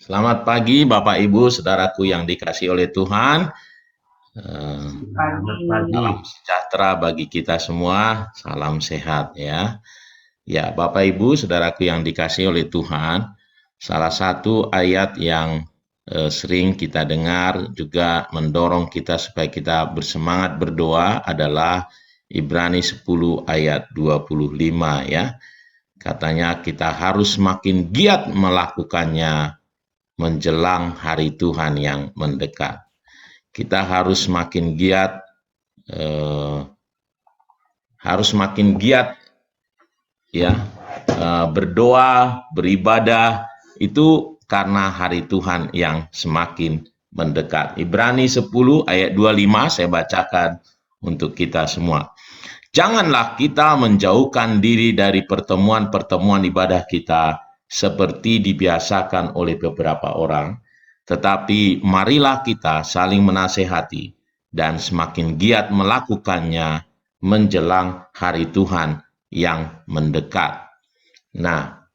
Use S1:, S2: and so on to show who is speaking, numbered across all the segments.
S1: Selamat pagi Bapak Ibu, saudaraku yang dikasihi oleh Tuhan. Salam sejahtera bagi kita semua, salam sehat ya. Ya, Bapak Ibu, saudaraku yang dikasihi oleh Tuhan, salah satu ayat yang sering kita dengar juga mendorong kita supaya kita bersemangat berdoa adalah Ibrani 10 ayat 25 ya. Katanya kita harus semakin giat melakukannya menjelang hari Tuhan yang mendekat. Kita harus semakin giat, ya, berdoa, beribadah itu karena hari Tuhan yang semakin mendekat. Ibrani 10 ayat 25 saya bacakan untuk kita semua. Janganlah kita menjauhkan diri dari pertemuan-pertemuan ibadah kita seperti dibiasakan oleh beberapa orang, tetapi marilah kita saling menasehati dan semakin giat melakukannya menjelang hari Tuhan yang mendekat. Nah,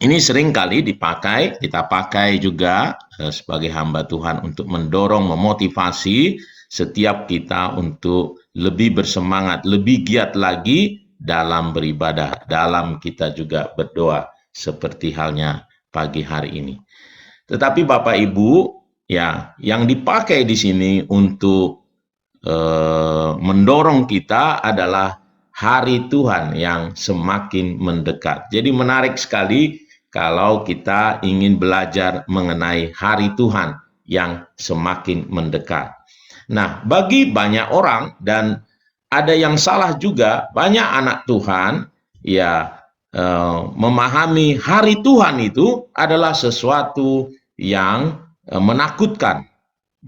S1: ini sering kali kita pakai juga sebagai hamba Tuhan untuk mendorong, memotivasi setiap kita untuk lebih bersemangat, lebih giat lagi dalam beribadah, dalam kita juga berdoa, seperti halnya pagi hari ini. Tetapi Bapak Ibu, ya, yang dipakai di sini untuk mendorong kita adalah hari Tuhan yang semakin mendekat. Jadi menarik sekali kalau kita ingin belajar mengenai hari Tuhan yang semakin mendekat. Nah, bagi banyak orang dan ada yang salah juga, banyak anak Tuhan ya memahami hari Tuhan itu adalah sesuatu yang menakutkan.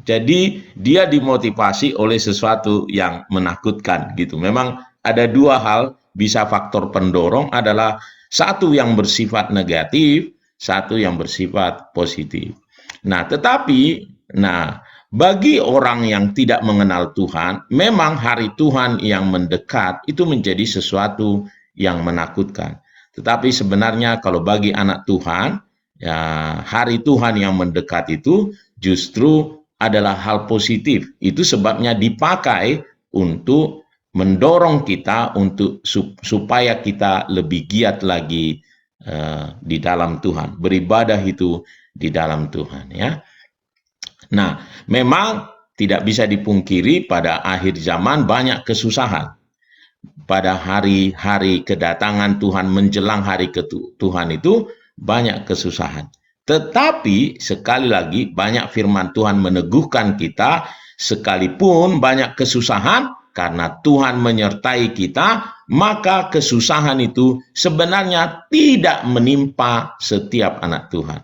S1: Jadi dia dimotivasi oleh sesuatu yang menakutkan gitu. Memang ada dua hal bisa faktor pendorong adalah satu yang bersifat negatif, satu yang bersifat positif. Nah, bagi orang yang tidak mengenal Tuhan, memang hari Tuhan yang mendekat itu menjadi sesuatu yang menakutkan. Tetapi sebenarnya kalau bagi anak Tuhan, ya, hari Tuhan yang mendekat itu justru adalah hal positif. Itu sebabnya dipakai untuk mendorong kita untuk supaya kita lebih giat lagi di dalam Tuhan, beribadah itu di dalam Tuhan ya. Nah, memang tidak bisa dipungkiri pada akhir zaman banyak kesusahan. Pada hari-hari kedatangan Tuhan menjelang hari Tuhan itu banyak kesusahan. Tetapi sekali lagi banyak firman Tuhan meneguhkan kita sekalipun banyak kesusahan karena Tuhan menyertai kita, maka kesusahan itu sebenarnya tidak menimpa setiap anak Tuhan.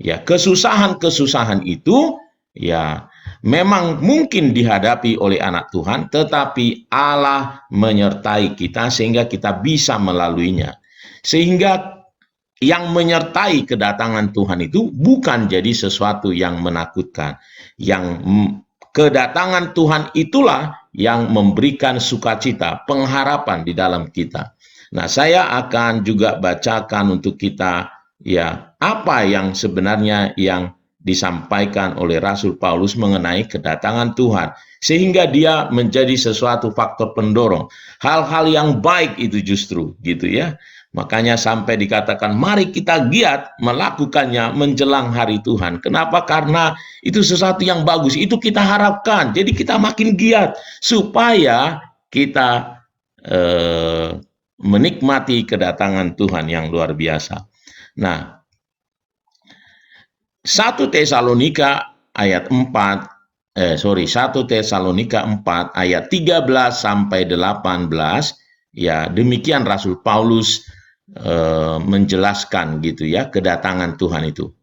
S1: Ya, kesusahan-kesusahan itu ya memang mungkin dihadapi oleh anak Tuhan, tetapi Allah menyertai kita sehingga kita bisa melaluinya. Sehingga yang menyertai kedatangan Tuhan itu bukan jadi sesuatu yang menakutkan. Yang kedatangan Tuhan itulah yang memberikan sukacita, pengharapan di dalam kita. Nah, saya akan juga bacakan untuk kita ya apa yang sebenarnya yang disampaikan oleh Rasul Paulus mengenai kedatangan Tuhan, sehingga dia menjadi sesuatu faktor pendorong. Hal-hal yang baik itu justru gitu ya. Makanya sampai dikatakan mari kita giat melakukannya menjelang hari Tuhan. Kenapa? Karena itu sesuatu yang bagus, itu kita harapkan. Jadi kita makin giat supaya kita menikmati kedatangan Tuhan yang luar biasa. Nah, 1 Tesalonika ayat 1 Tesalonika 4 ayat 13 sampai 18 ya, demikian Rasul Paulus menjelaskan gitu ya kedatangan Tuhan itu.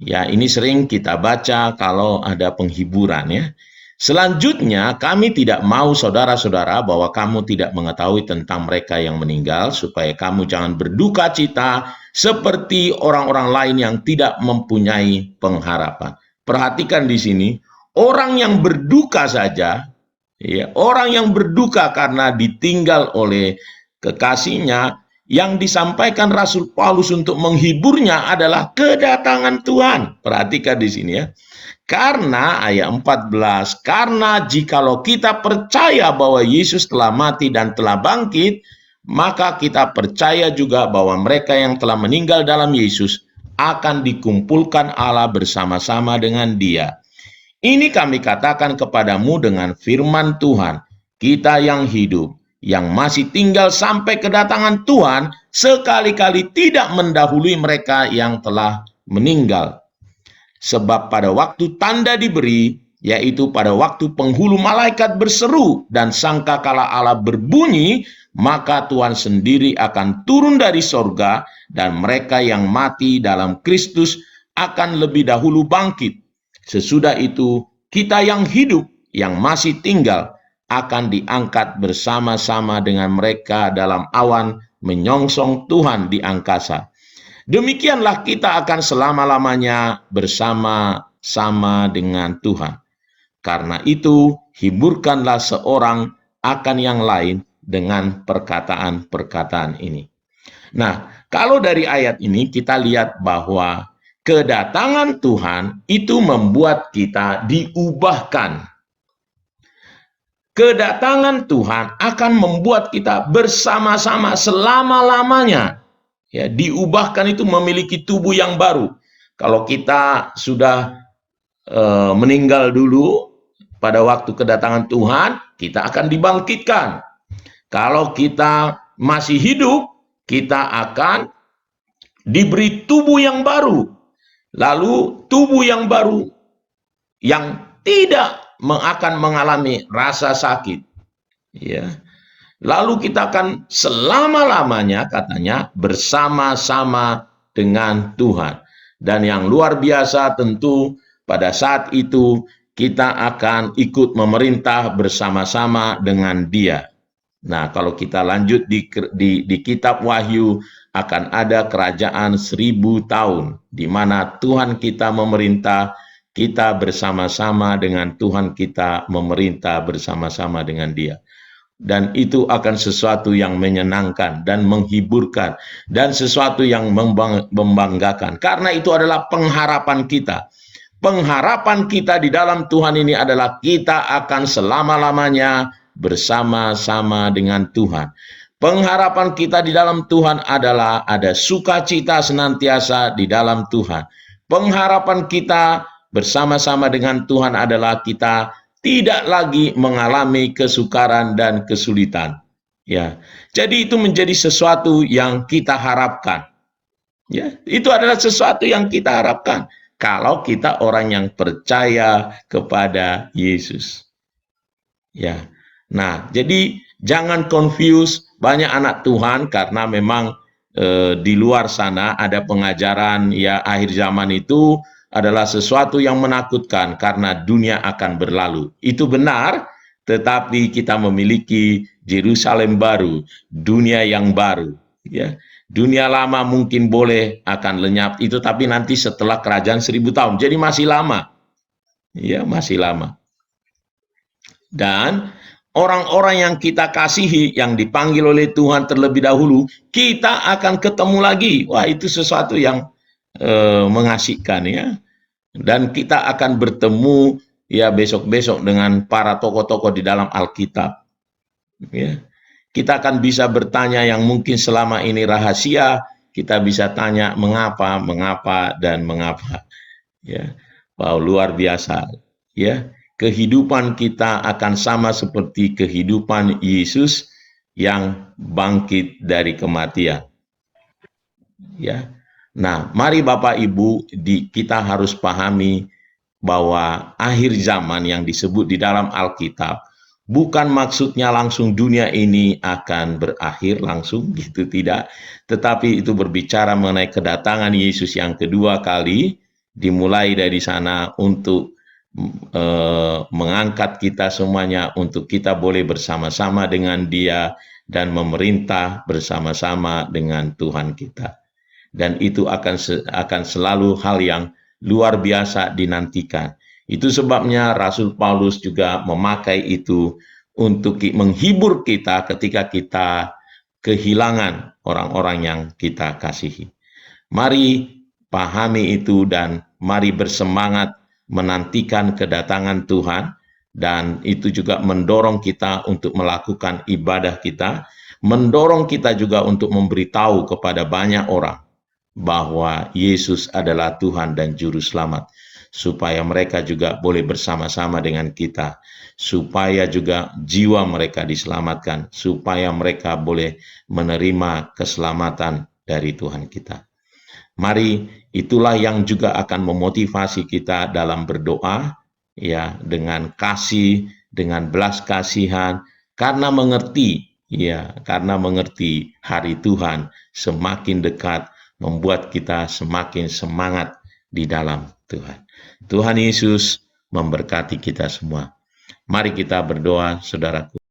S1: Ya, ini sering kita baca kalau ada penghiburan ya. Selanjutnya, kami tidak mau saudara-saudara bahwa kamu tidak mengetahui tentang mereka yang meninggal, supaya kamu jangan berduka cita seperti orang-orang lain yang tidak mempunyai pengharapan. Perhatikan di sini, orang yang berduka saja, ya, orang yang berduka karena ditinggal oleh kekasihnya, Yang disampaikan Rasul Paulus untuk menghiburnya adalah kedatangan Tuhan. Perhatikan di sini ya. Karena ayat 14, karena jikalau kita percaya bahwa Yesus telah mati dan telah bangkit, maka kita percaya juga bahwa mereka yang telah meninggal dalam Yesus akan dikumpulkan Allah bersama-sama dengan Dia. Ini kami katakan kepadamu dengan firman Tuhan, kita yang hidup, yang masih tinggal sampai kedatangan Tuhan, sekali-kali tidak mendahului mereka yang telah meninggal. Sebab pada waktu tanda diberi, yaitu pada waktu penghulu malaikat berseru dan sangkakala Allah berbunyi, maka Tuhan sendiri akan turun dari sorga dan mereka yang mati dalam Kristus akan lebih dahulu bangkit. Sesudah itu, kita yang hidup, yang masih tinggal, akan diangkat bersama-sama dengan mereka dalam awan menyongsong Tuhan di angkasa. Demikianlah kita akan selama-lamanya bersama-sama dengan Tuhan. Karena itu, hiburkanlah seorang akan yang lain dengan perkataan-perkataan ini. Nah, kalau dari ayat ini kita lihat bahwa kedatangan Tuhan itu membuat kita diubahkan. Kedatangan Tuhan akan membuat kita bersama-sama selama-lamanya. Ya, diubahkan itu memiliki tubuh yang baru. Kalau kita sudah meninggal dulu pada waktu kedatangan Tuhan, kita akan dibangkitkan. Kalau kita masih hidup, kita akan diberi tubuh yang baru. Lalu tubuh yang baru yang tidak akan mengalami rasa sakit. Ya. Lalu kita akan selama-lamanya katanya bersama-sama dengan Tuhan. Dan yang luar biasa tentu pada saat itu kita akan ikut memerintah bersama-sama dengan Dia. Nah, kalau kita lanjut di kitab Wahyu, akan ada kerajaan 1000 tahun, di mana Tuhan kita memerintah, kita bersama-sama dengan Tuhan kita memerintah bersama-sama dengan Dia. Dan itu akan sesuatu yang menyenangkan dan menghiburkan, dan sesuatu yang membanggakan. Karena itu adalah pengharapan kita. Pengharapan kita di dalam Tuhan ini adalah kita akan selama-lamanya bersama-sama dengan Tuhan. Pengharapan kita di dalam Tuhan adalah ada sukacita senantiasa di dalam Tuhan. Pengharapan kita bersama-sama dengan Tuhan adalah kita tidak lagi mengalami kesukaran dan kesulitan. Ya, jadi itu menjadi sesuatu yang kita harapkan. Ya, itu adalah sesuatu yang kita harapkan kalau kita orang yang percaya kepada Yesus. Ya. Nah, jadi jangan confuse banyak anak Tuhan karena memang di luar sana ada pengajaran ya akhir zaman itu adalah sesuatu yang menakutkan karena dunia akan berlalu. Itu benar, tetapi kita memiliki Yerusalem baru, dunia yang baru. Ya, dunia lama mungkin boleh akan lenyap itu, tapi nanti setelah kerajaan 1000 tahun. Jadi masih lama. Ya, masih lama. Dan orang-orang yang kita kasihi, yang dipanggil oleh Tuhan terlebih dahulu, kita akan ketemu lagi. Wah, itu sesuatu yang mengasihkan ya. Dan kita akan bertemu ya besok-besok dengan para tokoh-tokoh di dalam Alkitab. Ya. Kita akan bisa bertanya yang mungkin selama ini rahasia, kita bisa tanya mengapa, mengapa, dan mengapa. Ya. Wow, luar biasa. Ya. Kehidupan kita akan sama seperti kehidupan Yesus yang bangkit dari kematian. Ya. Nah, mari Bapak Ibu, kita harus pahami bahwa akhir zaman yang disebut di dalam Alkitab bukan maksudnya langsung dunia ini akan berakhir langsung, gitu tidak. Tetapi itu berbicara mengenai kedatangan Yesus yang kedua kali, dimulai dari sana untuk mengangkat kita semuanya untuk kita boleh bersama-sama dengan Dia dan memerintah bersama-sama dengan Tuhan kita. Dan itu akan selalu hal yang luar biasa dinantikan. Itu sebabnya Rasul Paulus juga memakai itu untuk menghibur kita ketika kita kehilangan orang-orang yang kita kasihi. Mari pahami itu dan mari bersemangat menantikan kedatangan Tuhan, dan itu juga mendorong kita untuk melakukan ibadah kita, mendorong kita juga untuk memberitahu kepada banyak orang bahwa Yesus adalah Tuhan dan Juru Selamat, supaya mereka juga boleh bersama-sama dengan kita, supaya juga jiwa mereka diselamatkan, supaya mereka boleh menerima keselamatan dari Tuhan kita. Mari, itulah yang juga akan memotivasi kita dalam berdoa, ya, dengan kasih, dengan belas kasihan, karena mengerti hari Tuhan semakin dekat, membuat kita semakin semangat di dalam Tuhan. Tuhan Yesus memberkati kita semua. Mari kita berdoa, saudaraku.